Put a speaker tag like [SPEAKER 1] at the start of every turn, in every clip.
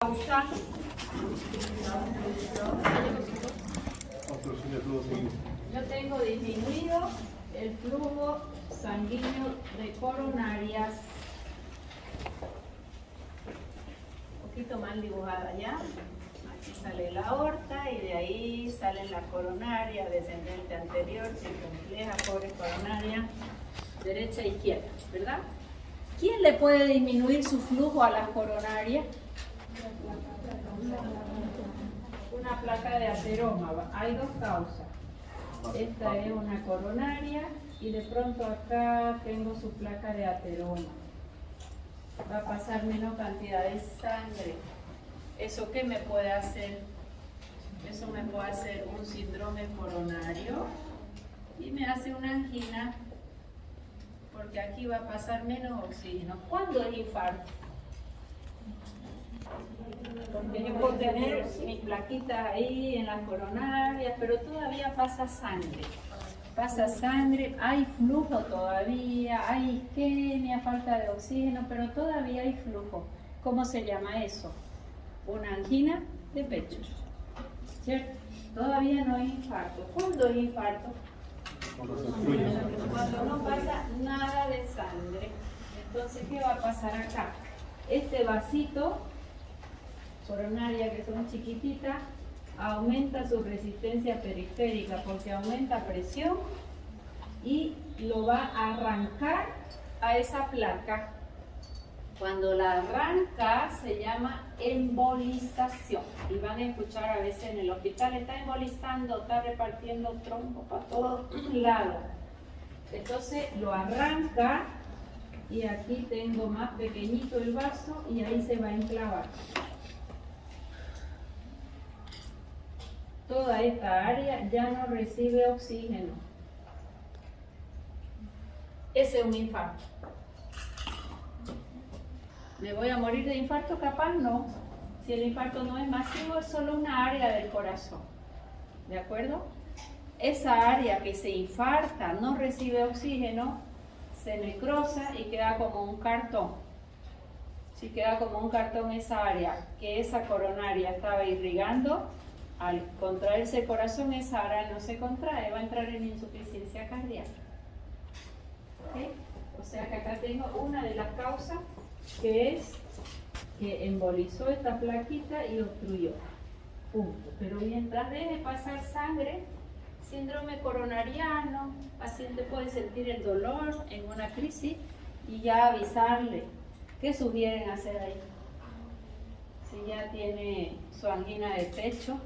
[SPEAKER 1] Causa. Yo tengo disminuido el flujo sanguíneo de coronarias. Un poquito mal dibujada ya. Aquí sale la aorta y de ahí sale la coronaria, descendente anterior, circunfleja, pobre coronaria, derecha e izquierda, ¿verdad? ¿Quién le puede disminuir su flujo a las coronarias? Una placa de ateroma. Hay dos causas. Esta es una coronaria y de pronto acá tengo su placa de ateroma. Va a pasar menos cantidad de sangre. ¿Eso qué me puede hacer? Eso me puede hacer un síndrome coronario y me hace una angina porque aquí va a pasar menos oxígeno. ¿Cuándo es infarto? Porque yo puedo tener mis plaquitas ahí en las coronarias, pero todavía pasa sangre. Pasa sangre, hay flujo todavía, hay isquemia, falta de oxígeno, pero todavía hay flujo. ¿Cómo se llama eso? Una angina de pecho. ¿Cierto? Todavía no hay infarto. ¿Cuándo es infarto? Cuando no pasa nada de sangre. Entonces, ¿qué va a pasar acá? Este vasito coronaria, que son chiquititas, aumenta su resistencia periférica porque aumenta presión y lo va a arrancar a esa placa. Cuando la arranca se llama embolización y van a escuchar a veces en el hospital: está embolizando, está repartiendo trompo para todos lados. Entonces lo arranca y aquí tengo más pequeñito el vaso y ahí se va a enclavar. Toda esta área ya no recibe oxígeno. Ese es un infarto. ¿Me voy a morir de infarto? Capaz no. Si el infarto no es masivo, es solo una área del corazón. ¿De acuerdo? Esa área que se infarta, no recibe oxígeno, se necrosa y queda como un cartón. Si queda como un cartón esa área, que esa coronaria estaba irrigando, al contraerse el corazón, esa área no se contrae, va a entrar en insuficiencia cardíaca. ¿Okay? O sea que acá tengo una de las causas, que es que embolizó esta plaquita y obstruyó. Punto. Pero mientras deje pasar sangre, síndrome coronariano, el paciente puede sentir el dolor en una crisis y ya avisarle. ¿Qué sugieren hacer ahí? Si ya tiene su angina de pecho,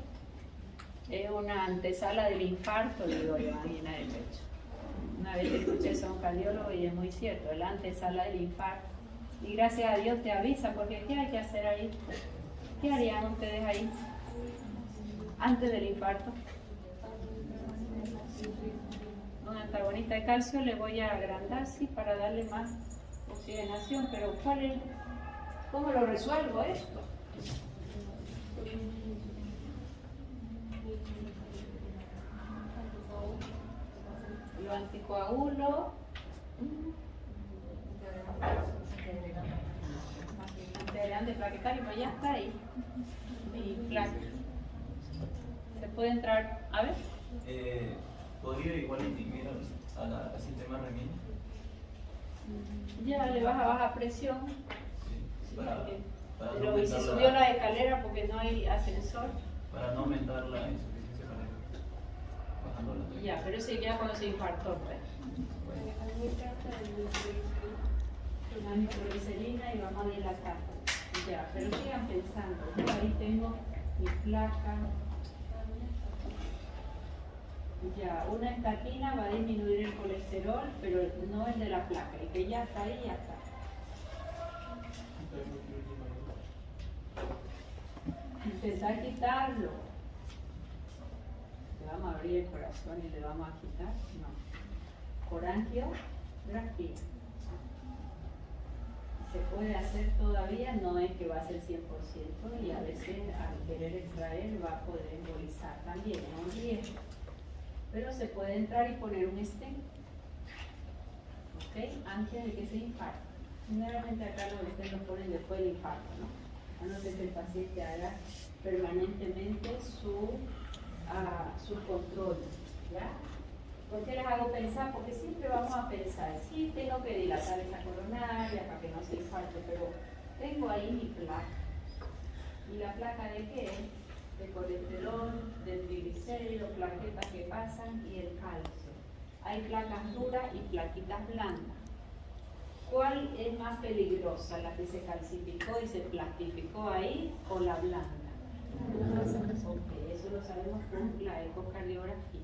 [SPEAKER 1] es una antesala del infarto, le digo yo, angina de pecho. Una vez escuché eso a un cardiólogo y es muy cierto, es la antesala del infarto. Y gracias a Dios te avisa, porque ¿qué hay que hacer ahí? ¿Qué harían ustedes ahí antes del infarto? Un antagonista de calcio le voy a agrandar, sí, para darle más oxigenación, pero ¿cómo lo resuelvo esto? Lo anticoagulo, antiagregante plaquetario, pues ya está ahí. Y placa. ¿Se puede entrar? A ver.
[SPEAKER 2] ¿Podría igual inhibir al sistema renina?
[SPEAKER 1] Ya le baja baja presión.
[SPEAKER 2] Sí,
[SPEAKER 1] Pero y se subió la escalera porque no hay ascensor.
[SPEAKER 2] Para no aumentar la insuficiencia cardíaca. Bajándola.
[SPEAKER 1] Ya, pero ese ya cuando se infartó, pues. La nitroglicerina y vamos a dilatar. Ya, pero sigan pensando. Yo ahí tengo mi placa. Ya, una estatina va a disminuir el colesterol, pero no el de la placa. El que ya está ahí, ya está. Intentar quitarlo. Le vamos a abrir el corazón y le vamos a quitar. No. Corangiografía. Se puede hacer todavía, no es que va a ser 100% y a veces al querer extraer va a poder embolizar también, es un riesgo. Pero se puede entrar y poner un stent, ¿ok? Antes de que se infarte. Generalmente acá los stent los ponen después del infarto, ¿no? a no ser que el paciente haga permanentemente su control, ¿ya? ¿Por qué les hago pensar? Porque siempre vamos a pensar, sí, tengo que dilatar esa coronaria para que no se infarte, pero tengo ahí mi placa. ¿Y la placa de qué? De colesterol, de triglicéridos, plaquetas que pasan y el calcio. Hay placas duras y plaquitas blandas. ¿Cuál es más peligrosa? ¿La que se calcificó y se plastificó ahí o la blanda? Ok, eso lo sabemos con la ecocardiografía.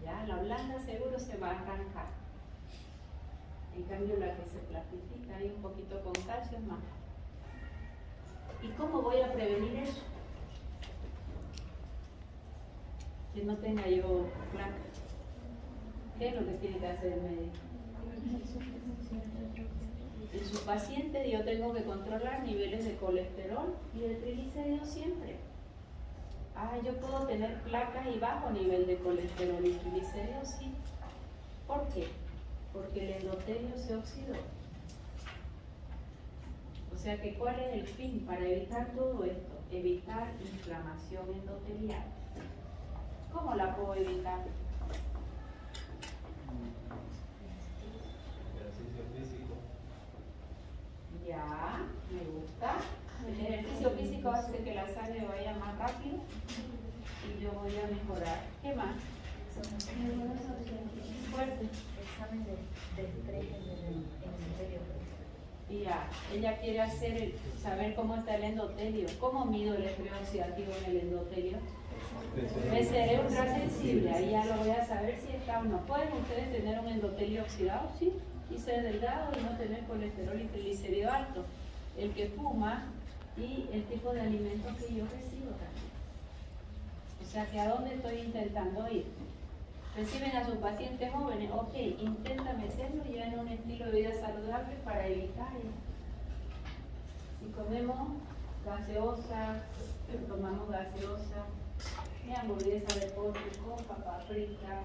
[SPEAKER 1] ¿Ya? La blanda seguro se va a arrancar. En cambio la que se plastifica ahí un poquito con calcio es más. ¿Y cómo voy a prevenir eso? Que no tenga yo placa. ¿Qué es lo que tiene que hacer el médico? En su paciente yo tengo que controlar niveles de colesterol y de triglicéridos siempre. Yo puedo tener placas y bajo nivel de colesterol y triglicéridos, sí. ¿Por qué? Porque el endotelio se oxidó. O sea que ¿cuál es el fin para evitar todo esto? Evitar inflamación endotelial. ¿Cómo la puedo evitar?
[SPEAKER 2] Ejercicio físico.
[SPEAKER 1] Ya, me gusta. El ejercicio físico hace que la sangre vaya más rápido y yo voy a mejorar. ¿Qué más? Fuerte.
[SPEAKER 3] Examen de estrés en el endotelio.
[SPEAKER 1] Ya, ella quiere saber cómo está el endotelio. ¿Cómo mido el estrés oxidativo en el endotelio? PCR ultrasensible, ahí ya lo voy a saber si está o no. ¿Pueden ustedes tener un endotelio oxidado? Sí, y ser delgado y no tener colesterol y triglicérido alto. El que fuma y el tipo de alimentos que yo recibo también. O sea que ¿a dónde estoy intentando ir? Reciben a sus pacientes jóvenes, ok, intenta meterlo ya en un estilo de vida saludable para evitar eso. Si comemos gaseosa, tomamos gaseosa, hamburguesa de pollo con papa frita,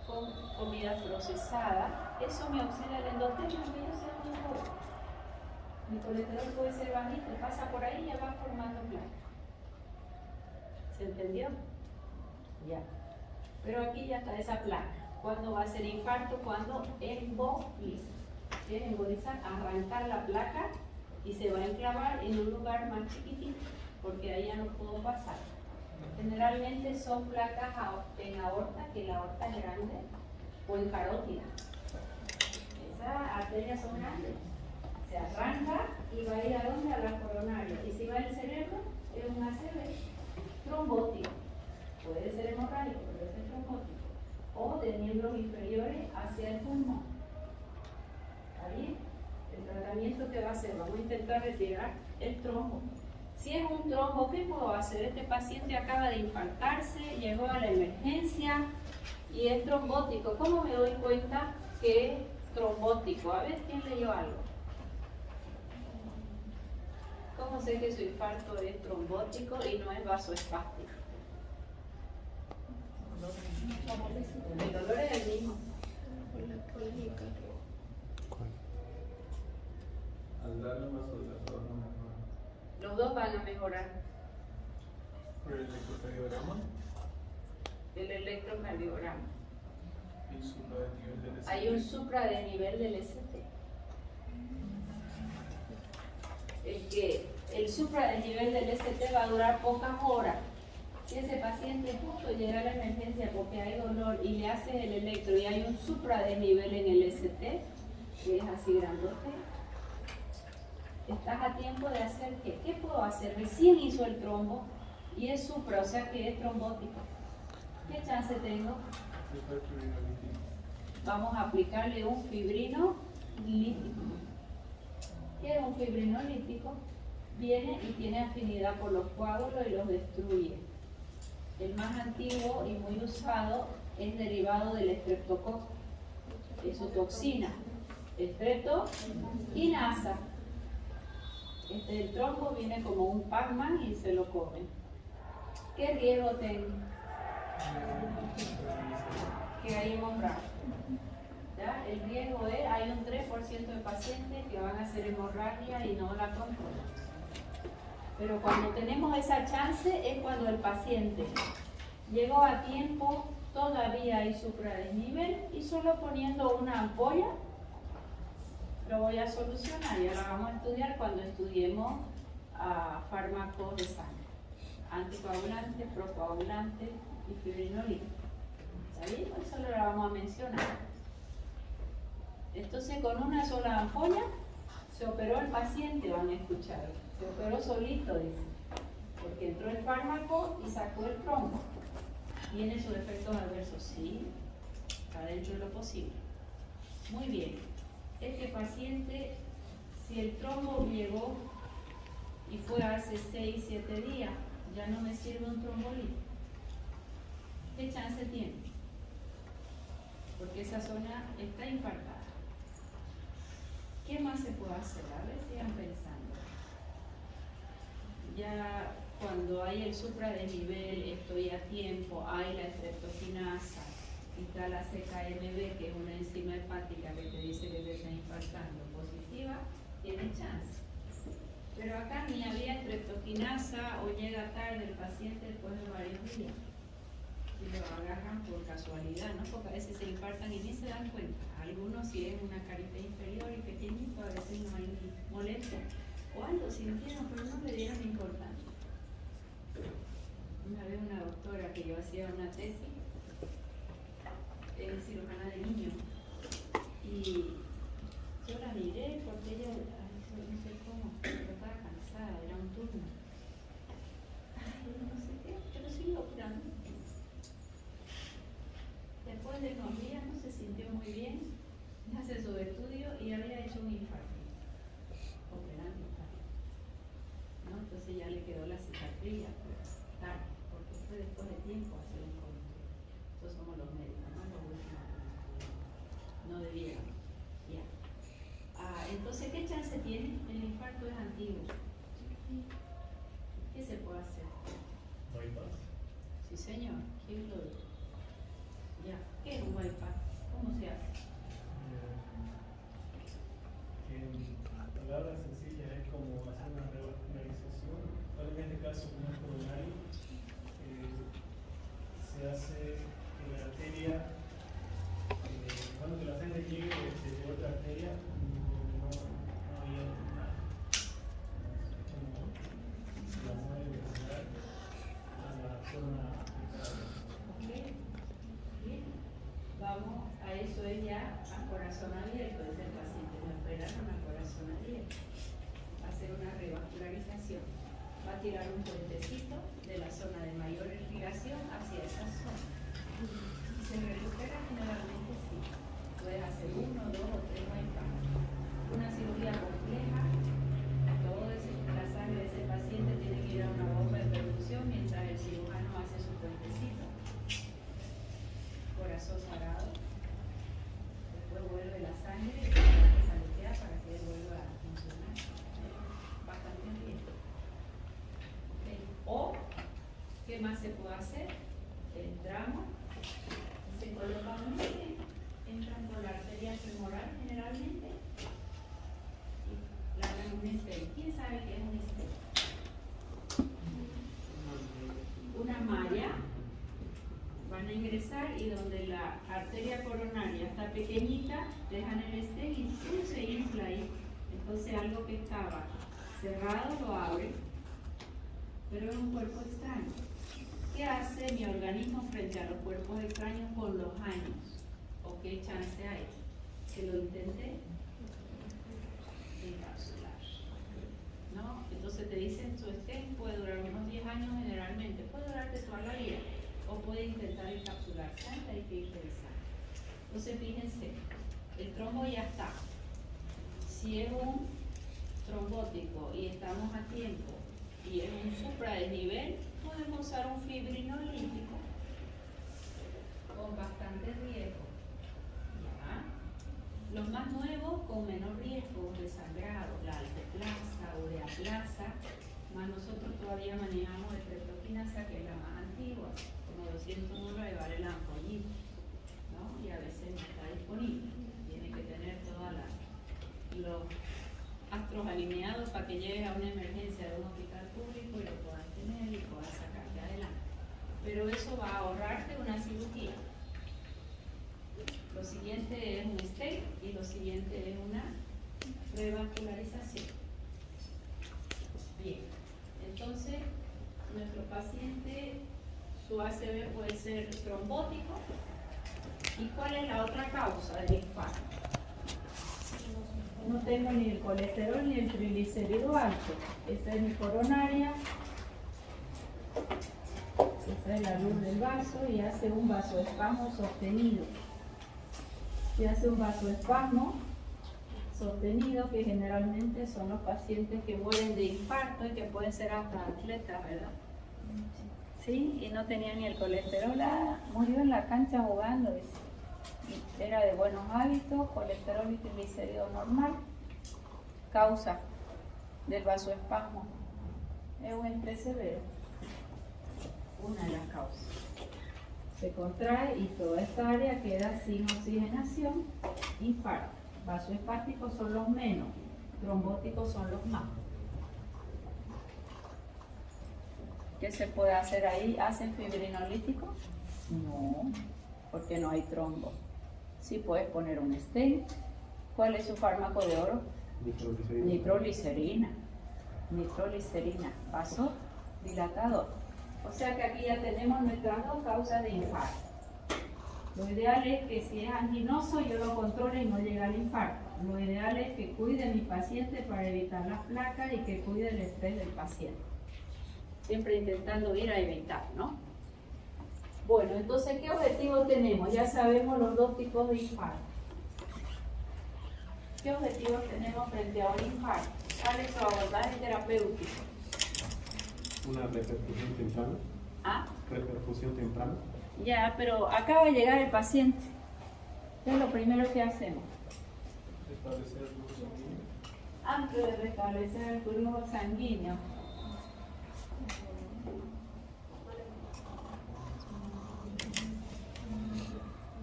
[SPEAKER 1] con comida procesada, eso me oxida el endotelio, aunque yo sea muy joven. Mi colesterol puede ser bajito, pasa por ahí y ya va formando placa. ¿Se entendió? Ya. Pero aquí ya está esa placa. ¿Cuándo va a ser infarto? Cuando emboliza. ¿Qué es embolizar? Arrancar la placa y se va a enclavar en un lugar más chiquitito, porque ahí ya no puedo pasar. Generalmente son placas en aorta, que la aorta es grande, o en carótida. Esas arterias son grandes. Se arranca y va a ir a dónde? A la coronaria. Y si va al cerebro, es un ACV trombótico. Puede ser hemorrágico, pero es trombótico. O de miembros inferiores hacia el pulmón. ¿Está bien? El tratamiento que va a hacer, vamos a intentar retirar el trombo. Si es un trombo, ¿qué puedo hacer? Este paciente acaba de infartarse, llegó a la emergencia y es trombótico. ¿Cómo me doy cuenta que es trombótico? A ver, ¿quién leyó algo? ¿Cómo sé que su infarto es trombótico y no es vasoespástico? El dolor es el mismo.
[SPEAKER 2] Al darle más vasodilatador no mejora.
[SPEAKER 1] Los dos van a mejorar.
[SPEAKER 2] Por el electrocardiograma
[SPEAKER 1] El electrocardiograma.
[SPEAKER 2] y supra del nivel del ST.
[SPEAKER 1] Hay un supra de nivel del ST. El supra del nivel del ST va a durar pocas horas. Si ese paciente justo llega a la emergencia porque hay dolor y le haces el electro y hay un supra de nivel en el ST, que es así grandote, estás a tiempo de hacer ¿qué? ¿Qué puedo hacer? Recién hizo el trombo y es supra, o sea que es trombótico. ¿Qué chance tengo? Vamos a aplicarle un fibrino lítico. ¿Qué es un fibrino lítico? Viene y tiene afinidad por los coágulos y los destruye. El más antiguo y muy usado es derivado del estreptococo. Es su toxina. Estreptokinasa. El trombo viene como un Pac-Man y se lo comen. ¿Qué riesgo tengo? Que hay hemorragia. ¿Ya? El riesgo es, hay un 3% de pacientes que van a hacer hemorragia y no la controlan. Pero cuando tenemos esa chance es cuando el paciente llegó a tiempo, todavía hay supradesnivel y solo poniendo una ampolla lo voy a solucionar. Y ahora vamos a estudiar cuando estudiemos fármacos de sangre, anticoagulantes, procoagulantes y fibrinolíticos. ¿Está bien? Eso lo vamos a mencionar. Entonces con una sola ampolla se operó el paciente, van a escuchar. Se operó solito, dice, porque entró el fármaco y sacó el trombo. ¿Tiene sus efectos adversos? Sí, está dentro de lo posible. Muy bien. Este paciente, si el trombo llegó y fue hace 6, 7 días, ya no me sirve un trombolito. ¿Qué chance tiene? Porque esa zona está infartada. ¿Qué más se puede hacer? A ver, sigan pensando. Ya cuando hay el supradesnivel, estoy a tiempo, hay la estreptokinasa, está la CKMB, que es una enzima hepática que te dice que te está infartando, positiva, tiene chance. Pero acá ni había estreptokinasa o llega tarde el paciente después de varios días. Y lo agarran por casualidad, ¿no? Porque a veces se infartan y ni se dan cuenta. Algunos, si es una carita inferior y pequeñito, a veces no hay molestia. O algo sintieron, pero no le dieron importancia. Una vez una doctora que yo hacía una tesis, cirujana de niños, y yo la miré porque ella, no sé cómo, pero estaba cansada, era un turno. Ay, no sé qué, pero sigue operando. Después de unos días no se sintió muy bien, hace su estudio y había hecho un infarto, operando tarde, ¿no? Entonces ya le quedó la cicatriz, pero tarde, porque fue después de tiempo hacer un control. Entonces somos los médicos, ¿no? Los últimos, no debieron, ya. Entonces, ¿qué chance tiene? El infarto es antiguo. ¿Qué se puede hacer?
[SPEAKER 2] Bypass.
[SPEAKER 1] Sí, señor, ¿quién lo dijo? Ya, ¿qué es un bypass? ¿Cómo se hace?
[SPEAKER 2] En palabras sencillas es como hacer una revascularización. Ahora en este caso, como es coronario, se hace que la arteria, cuando que la sangre llegue desde otra arteria, no había nada. Es como la mueve a la zona afectada.
[SPEAKER 1] Bien, vamos a eso, es ya a corazón abierto, es el paciente, me operaron a corazón abierto, va a hacer una revascularización, va a tirar un puentecito de la zona de mayor irrigación hacia esa zona. Se recupera generalmente sí, puedes hacer 1, 2 o 3 bypass. Una cirugía compleja, todo la sangre de ese paciente tiene que ir a una bomba de perfusión mientras el cirujano hace su puentecito. Corazón parado, después vuelve la sangre y se saletea para que él vuelva a funcionar. Bastante bien. Okay. O, ¿qué más se puede hacer? Entramos, se coloca un stent, entran por la arteria femoral generalmente y largan un stent. ¿Quién sabe qué es un stent? Una malla. Van a ingresar y donde la arteria coronaria está pequeñita, dejan el stent y se infla ahí. Entonces algo que estaba cerrado lo abre, pero es un cuerpo extraño. ¿Qué hace mi organismo frente a los cuerpos extraños con los años? ¿O qué chance hay? Que lo intenté encapsular, ¿no? Entonces te dicen tu stent puede durar unos 10 años generalmente, puede durarte toda la vida. O puede intentar encapsularse, hay que ir revisando. Entonces fíjense, el trombo ya está. Si es un trombótico y estamos a tiempo y es un supradesnivel, podemos usar un fibrinolítico con bastante riesgo. ¿Ya? Los más nuevos con menor riesgo de sangrado, la alteplasa, ureaplasa, más nosotros todavía manejamos estreptokinasa, que es la más antigua. Como 209 vale la ampollita, ¿no? Y a veces no está disponible. Tiene que tener todos los astros alineados para que llegues a una emergencia de un hospital público y lo puedas tener y puedas sacarte adelante. Pero eso va a ahorrarte una cirugía. Lo siguiente es un stent y lo siguiente es una revascularización. Bien, entonces nuestro paciente, su ACV puede ser trombótico. ¿Y cuál es la otra causa del infarto? No tengo ni el colesterol ni el triglicérido alto. Esta es mi coronaria. Esta es la luz del vaso y hace un vasoespasmo sostenido. Y hace un vasoespasmo sostenido, que generalmente son los pacientes que mueren de infarto y que pueden ser hasta atletas, ¿verdad? Sí, y no tenía ni el colesterol, murió en la cancha jugando, dice. Era de buenos hábitos, colesterol y triglicérido normal, causa del vasoespasmo. Es un estrés severo, una de las causas. Se contrae y toda esta área queda sin oxigenación, infarto. Vasoespásticos son los menos, trombóticos son los más. ¿Qué se puede hacer ahí? ¿Hacen fibrinolítico? No, porque no hay trombo. Sí puedes poner un stent. ¿Cuál es su fármaco de oro? Nitroglicerina. Nitroglicerina, vasodilatador. O sea que aquí ya tenemos nuestras dos causas de infarto. Lo ideal es que si es anginoso yo lo controle y no llegue al infarto. Lo ideal es que cuide a mi paciente para evitar las placas y que cuide el estrés del paciente. Siempre intentando ir a evitar, ¿no? Bueno, entonces, ¿qué objetivos tenemos? Ya sabemos los dos tipos de infarto. ¿Qué objetivos tenemos frente a un infarto? ¿Cuál es su abordaje terapéutico?
[SPEAKER 2] Una repercusión temprana.
[SPEAKER 1] ¿Ah?
[SPEAKER 2] Repercusión temprana.
[SPEAKER 1] Ya, pero acaba de llegar el paciente. ¿Qué es lo primero que hacemos?
[SPEAKER 2] Restablecer el flujo sanguíneo.
[SPEAKER 1] Antes de restablecer el flujo sanguíneo.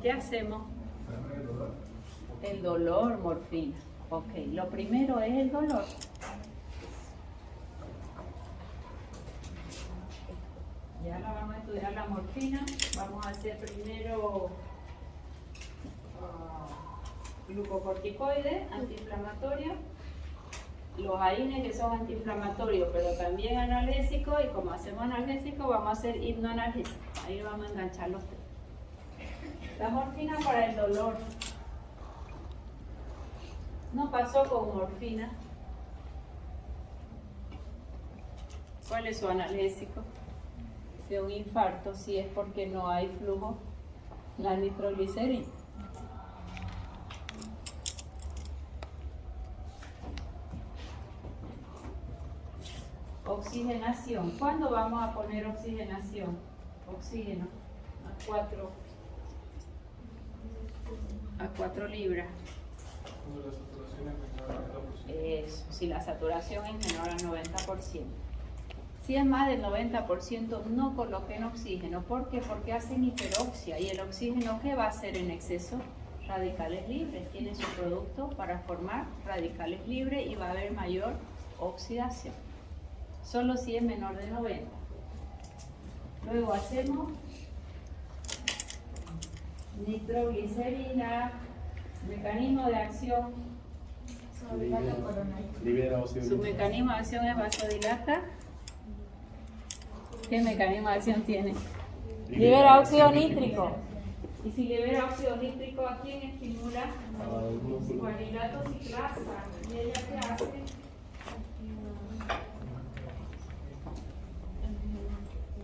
[SPEAKER 1] ¿Qué hacemos? El dolor, morfina. Ok, lo primero es el dolor. Ya la vamos a estudiar la morfina. Vamos a hacer primero glucocorticoides, antiinflamatorios. Los AINES, que son antiinflamatorios, pero también analgésicos. Y como hacemos analgésicos, vamos a hacer hipnoanalgésicos. Ahí vamos a enganchar los tres. La morfina para el dolor. No pasó con morfina. ¿Cuál es su analgésico? De un infarto, si es porque no hay flujo, la nitroglicerina. Oxigenación. ¿Cuándo vamos a poner oxigenación? Oxígeno a 4 libras.
[SPEAKER 2] Cuando la saturación es menor al 90%.
[SPEAKER 1] Eso, si la saturación es menor al 90%. Si es más del 90%, no coloquen oxígeno. ¿Por qué? Porque hacen hiperoxia. ¿Y el oxígeno qué va a hacer en exceso? Radicales libres. Tiene su producto para formar radicales libres y va a haber mayor oxidación. Solo si es menor de 90. Luego hacemos nitroglicerina, mecanismo de acción.
[SPEAKER 2] Libera óxido
[SPEAKER 1] Su mecanismo de acción es vasodilata. ¿Qué mecanismo de acción tiene? Libera óxido nítrico. Y si libera óxido nítrico, ¿a quién estimula? Guanilato ciclasa. ¿Y ella qué hace?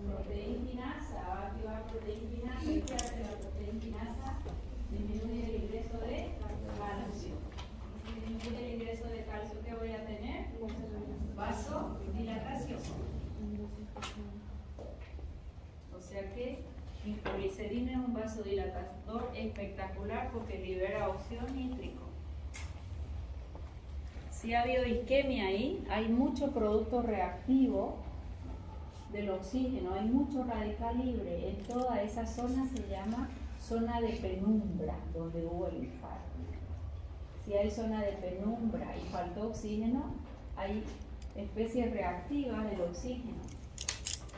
[SPEAKER 1] Proteinquinasa. Va a activar proteinquinasa. ¿Y qué hace la proteinquinasa? Disminuye el ingreso de calcio. Si disminuye el ingreso de calcio, ¿qué voy a tener? Vasodilatación. O sea que nitroglicerina es un vasodilatador espectacular porque libera óxido nítrico. Si ha habido isquemia ahí, hay mucho producto reactivo del oxígeno, hay mucho radical libre. En toda esa zona se llama zona de penumbra, donde hubo el infarto. si hay zona de penumbra y faltó oxígeno, hay especies reactivas del oxígeno.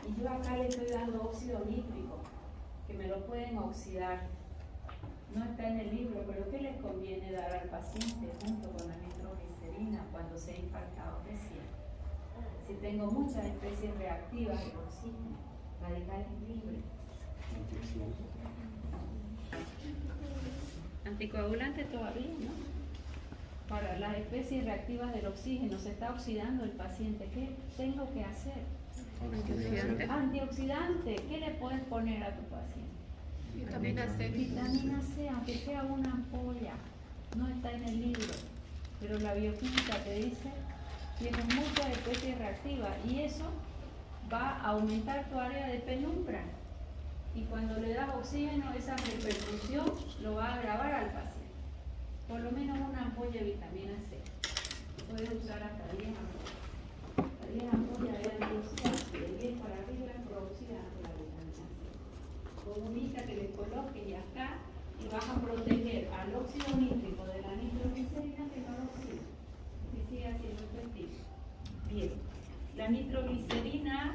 [SPEAKER 1] Y yo acá le estoy dando óxido nítrico, que me lo pueden oxidar. No está en el libro, pero ¿qué les conviene dar al paciente junto con la nitroglicerina cuando se ha infartado recién? Si tengo muchas especies reactivas del oxígeno, radicales libres. Anticoagulante todavía, ¿no? Para las especies reactivas del oxígeno, se está oxidando el paciente. ¿Qué tengo que hacer?
[SPEAKER 4] Antioxidante.
[SPEAKER 1] Antioxidante. ¿Qué le puedes poner a tu paciente?
[SPEAKER 4] Vitamina C.
[SPEAKER 1] Vitamina C, aunque sea una ampolla. No está en el libro, pero la bioquímica te dice tienes muchas especies reactivas y eso va a aumentar tu área de penumbra. Y cuando le das oxígeno, esa repercusión lo va a agravar al paciente. Por lo menos una ampolla de vitamina C. Puedes usar hasta 10 ampollas. Hasta 10 ampollas de antioxidante, de 10 para arriba antioxidante la vitamina C. Comunica que le coloques y acá y vas a proteger al óxido nítrico de la nitroglicerina que no lo oxida, que siga siendo efectivo. Bien, la nitroglicerina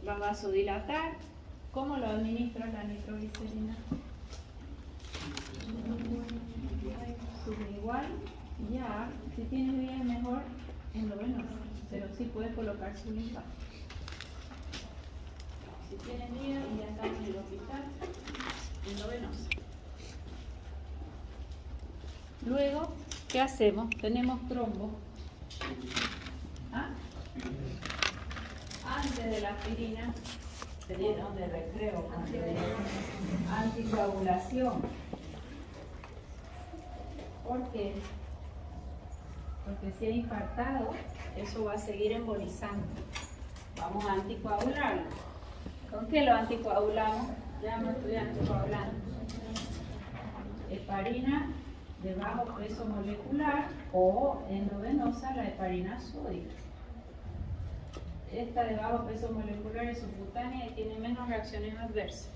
[SPEAKER 1] va a vasodilatar. ¿Cómo lo administra la nitroglicerina? Sublingual, ya, si tienes vías mejor endovenosa, pero sí puedes colocar sublingual. Si tienes vías y ya estás en el hospital, endovenosa. Luego, ¿qué hacemos? Tenemos trombo. ¿Ah? Antes de la aspirina, periodo de recreo, anticoagulación. ¿Por qué? Porque si ha infartado, eso va a seguir embolizando. Vamos a anticoagularlo. ¿Con qué lo anticoagulamos? Ya no estoy anticoagulando. Heparina de bajo peso molecular o endovenosa, la heparina sódica. Esta de bajo peso molecular es subcutánea y tiene menos reacciones adversas,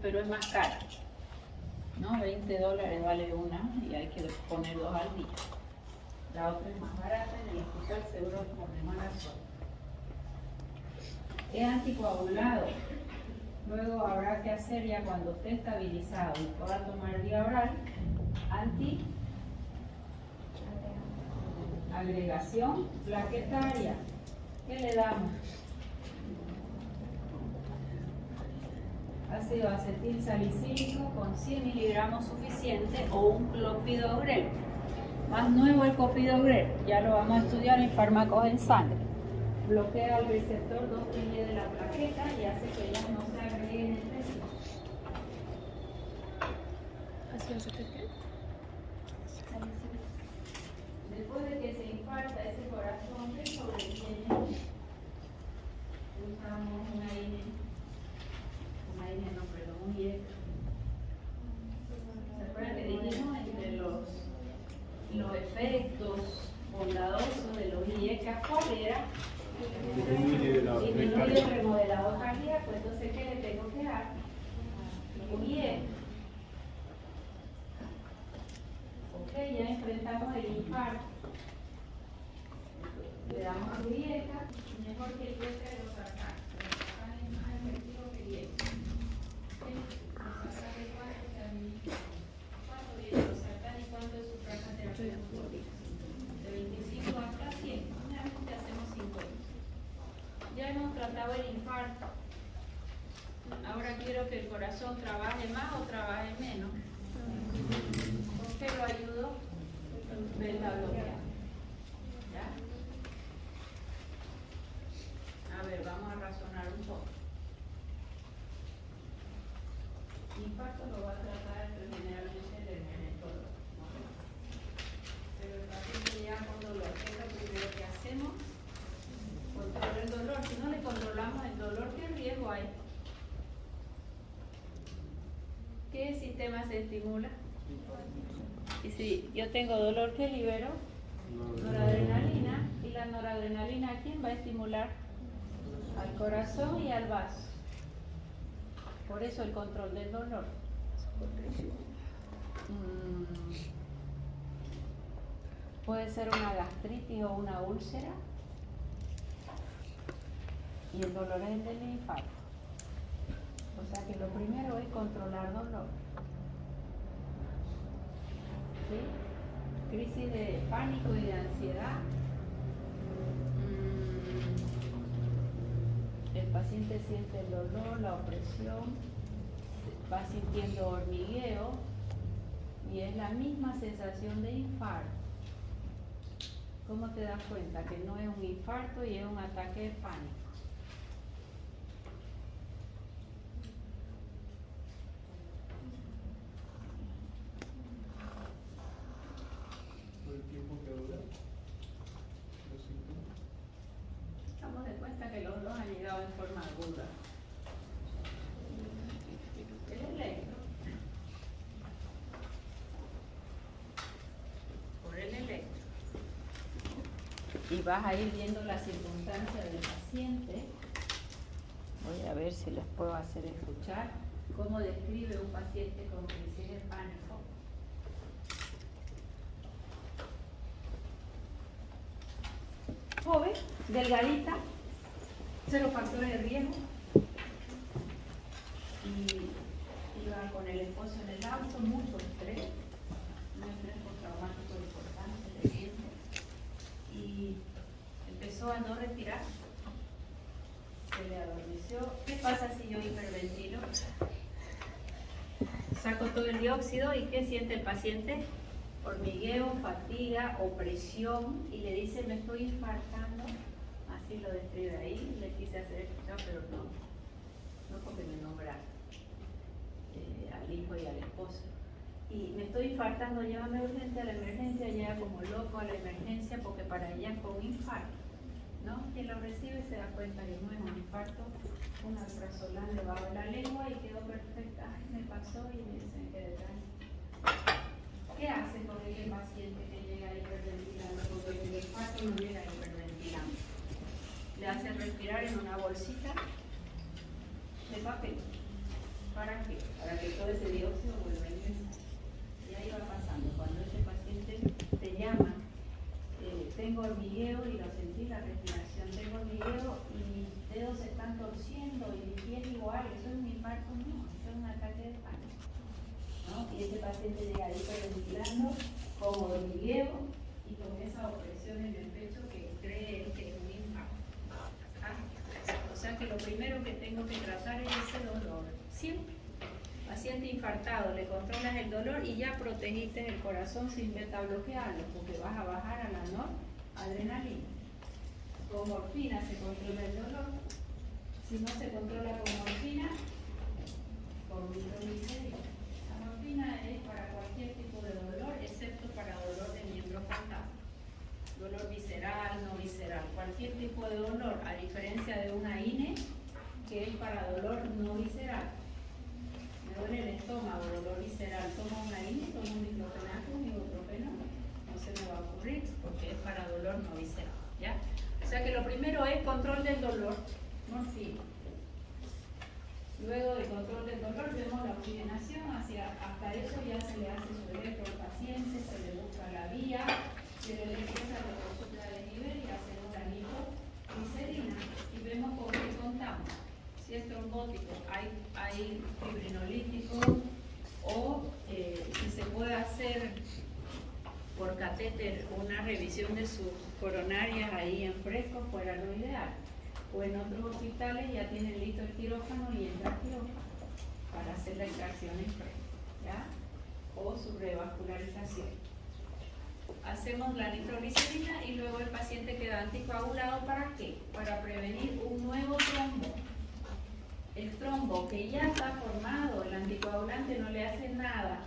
[SPEAKER 1] pero es más cara, ¿no? $20 vale una y hay que poner 2 al día. La otra es más barata, en el hospital seguro ponemos la sola. Es anticoagulado. Luego habrá que hacer ya cuando esté estabilizado y pueda tomar vía oral, agregación plaquetaria. ¿Qué le damos? Ácido acetil salicílico con 100 miligramos suficiente o un clopidogrel. Más nuevo el clopidogrel, ya lo vamos a estudiar en fármacos en sangre. Bloquea el receptor 2'P de la plaqueta y hace que ellas no se agreguen entre sí.
[SPEAKER 4] ¿Ácido acetil qué?
[SPEAKER 1] Después de que se infarta ese corazón, ¿qué sobreviene? Usamos un IE. ¿Se acuerdan que dijimos entre los efectos bondadosos de los IECA? ¿Cuál era? Disminuye el remodelado cardíaco. Entonces, ¿qué le tengo que dar? Un IE. Ok, ya enfrentamos el infarto. Le damos su IECA, mejor que el IECA de los sartán. Los sartán es más efectivo que el IECA. ¿Los sartán de cuánto se administra? ¿Cuánto viene los sartán y cuánto es su franja terapéutica? De 25 hasta 100. Generalmente hacemos 50. Ya hemos tratado el infarto. Ahora quiero que el corazón trabaje más o trabaje menos. ¿Con qué lo ayudo? Beta bloqueada. ¿Ya? A ver, vamos a razonar un poco. El infarto lo va a tratar generalmente el dermatólogo, ¿no? Pero el paciente ya con dolor, ¿qué es lo primero que hacemos? Controlar el dolor. Si no le controlamos el dolor, ¿qué riesgo hay? ¿Qué sistema se estimula? Y si yo tengo dolor, ¿qué libero? Noradrenalina. ¿Y la noradrenalina a quién va a estimular? Al corazón y al vaso. Por eso el control del dolor. Puede ser una gastritis o una úlcera. Y el dolor es el del infarto. O sea que lo primero es controlar dolor. ¿Sí? Crisis de pánico y de ansiedad. El paciente siente el dolor, la opresión, va sintiendo hormigueo y es la misma sensación de infarto. ¿Cómo te das cuenta que no es un infarto y es un ataque de pánico?
[SPEAKER 2] Por el tiempo que dura los síntomas.
[SPEAKER 1] Damos de cuenta que los dos han llegado en forma aguda. El electro. Por el electro. Y vas a ir viendo las circunstancias del paciente. Voy a ver si les puedo hacer escuchar cómo describe un paciente con crisis de pánico. Joven, delgadita, 0 factores de riesgo. Y iba con el esposo en el auto, mucho estrés, un estrés postraumático importante, reciente. Y empezó a no respirar, se le adormeció. ¿Qué pasa si yo hiperventilo? Saco todo el dióxido y ¿qué siente el paciente? Hormigueo, fatiga, opresión y le dice me estoy infartando, así lo describe ahí, le quise hacer escuchar pero no porque me nombraron al hijo y al esposo. Y me estoy infartando, llévame urgente a la emergencia, llega como loco a la emergencia porque para ella fue un infarto, ¿no? Quien lo recibe se da cuenta que no es un infarto, un alprazolam debajo de la lengua y quedó perfecta. Ay, me pasó y me dicen que detrás. ¿Qué hace con el paciente que llega hiperventilando? Porque el infarto no llega hiperventilando. Le hace respirar en una bolsita de papel. ¿Para qué? Para que todo ese dióxido vuelva a ingresar. Y ahí va pasando. Cuando ese paciente te llama, tengo hormigueo y lo sentí la respiración, tengo hormigueo y mis dedos se están torciendo y mi piel igual, eso es un infarto, no, eso es un ataque de pánico. ¿No? Y ese paciente llega ahí hiperventilando con hormigueo y con esa opresión en el pecho que cree él que es un infarto. O sea que lo primero que tengo que tratar es ese dolor. Siempre. Paciente infartado, le controlas el dolor y ya protegiste el corazón sin beta bloquearlo, porque vas a bajar a la noradrenalina. Con morfina se controla el dolor. Si no se controla con morfina, con nitroglicerina. La morfina es para cualquier tipo de dolor, excepto para dolor de miembro frontal. Dolor visceral, no visceral, cualquier tipo de dolor, a diferencia de una INE, que es para dolor no visceral. Me duele el estómago, dolor visceral, tomo una INE, tomo un diclofenaco, un ibuprofeno, no se me va a ocurrir porque es para dolor no visceral, ¿ya? O sea que lo primero es control del dolor, morfina. Luego del control del dolor vemos la oxigenación, hasta eso ya se le hace su electro al paciente, se le busca la vía, se le empieza la consulta de nivel y hacemos la nitroglicerina y vemos con qué contamos. Si es trombótico, hay fibrinolítico o si se puede hacer por catéter una revisión de sus coronarias ahí en fresco fuera lo ideal. O en otros hospitales ya tienen listo el quirófano y entra quirófano para hacer la extracción en fresco, ¿ya? O su revascularización. Hacemos la nitroglicerina y luego el paciente queda anticoagulado. ¿Para qué? Para prevenir un nuevo trombo. El trombo que ya está formado, el anticoagulante no le hace nada,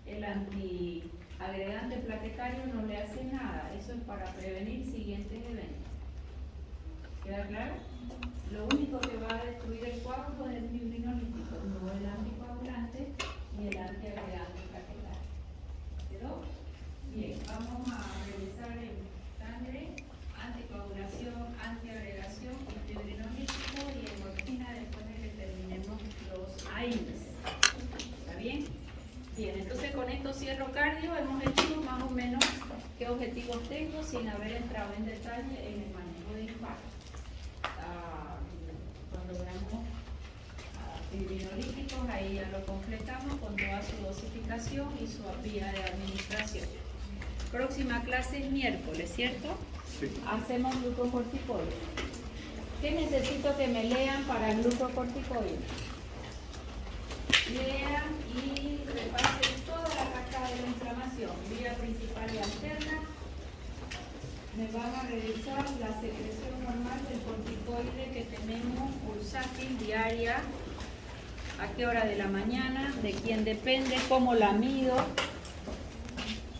[SPEAKER 1] el antiagregante plaquetario no le hace nada. Eso es para prevenir siguientes eventos. ¿Queda claro? Lo único que va a destruir el coágulo es el fibrinolítico, no el anticoagulante ni el antiagregante plaquetario. ¿Quedó? Bien, vamos a revisar en sangre, anticoagulación, antiagregación y fibrinolítico y en morfina después de que terminemos los AINES. ¿Está bien? objetivos tengo sin haber entrado en detalle en el manejo de infarto. Cuando veamos fibrinolíticos, ahí ya lo completamos con toda su dosificación y su vía de administración. Próxima clase es miércoles, ¿cierto?
[SPEAKER 5] Sí.
[SPEAKER 1] Hacemos glucocorticoides. ¿Qué necesito que me lean para glucocorticoides? Lean y repasen toda la cascada de la inflamación, vía principal y alterna. Me van a revisar la secreción normal del corticoide que tenemos pulsátil diaria, a qué hora de la mañana, de quién depende, cómo la mido,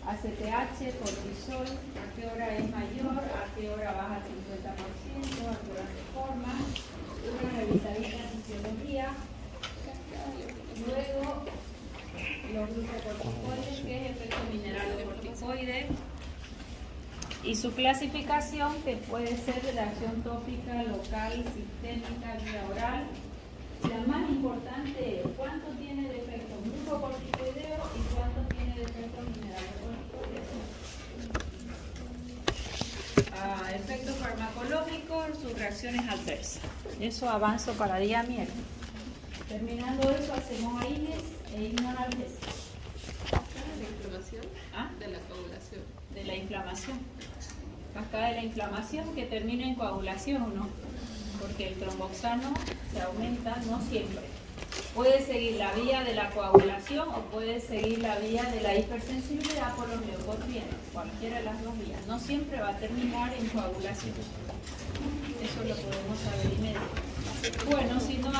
[SPEAKER 1] ACTH, cortisol, a qué hora es mayor, a qué hora baja 50%, a qué hora se forma, una revisadita en fisiología. Luego, los glucocorticoides, que es efecto mineral de corticoide, y su clasificación, que puede ser de acción tópica, local, sistémica, vía oral. La más importante es cuánto tiene de efecto glucocorticoideo y cuánto tiene de efecto mineral de corticoide. Efecto farmacológico, sus reacciones adversas. Eso avanzo para día miércoles. Terminando eso, hacemos AINES e himnoanalgesia.
[SPEAKER 4] La inflamación
[SPEAKER 1] ¿Ah?
[SPEAKER 4] de la coagulación.
[SPEAKER 1] De la inflamación. Cascada de la inflamación que termina en coagulación, ¿no? Porque el tromboxano se aumenta, no siempre. Puede seguir la vía de la coagulación o puede seguir la vía de la hipersensibilidad por los leucotrienes, cualquiera de las dos vías. No siempre va a terminar en coagulación. Eso lo podemos saber inmediatamente. Bueno, si no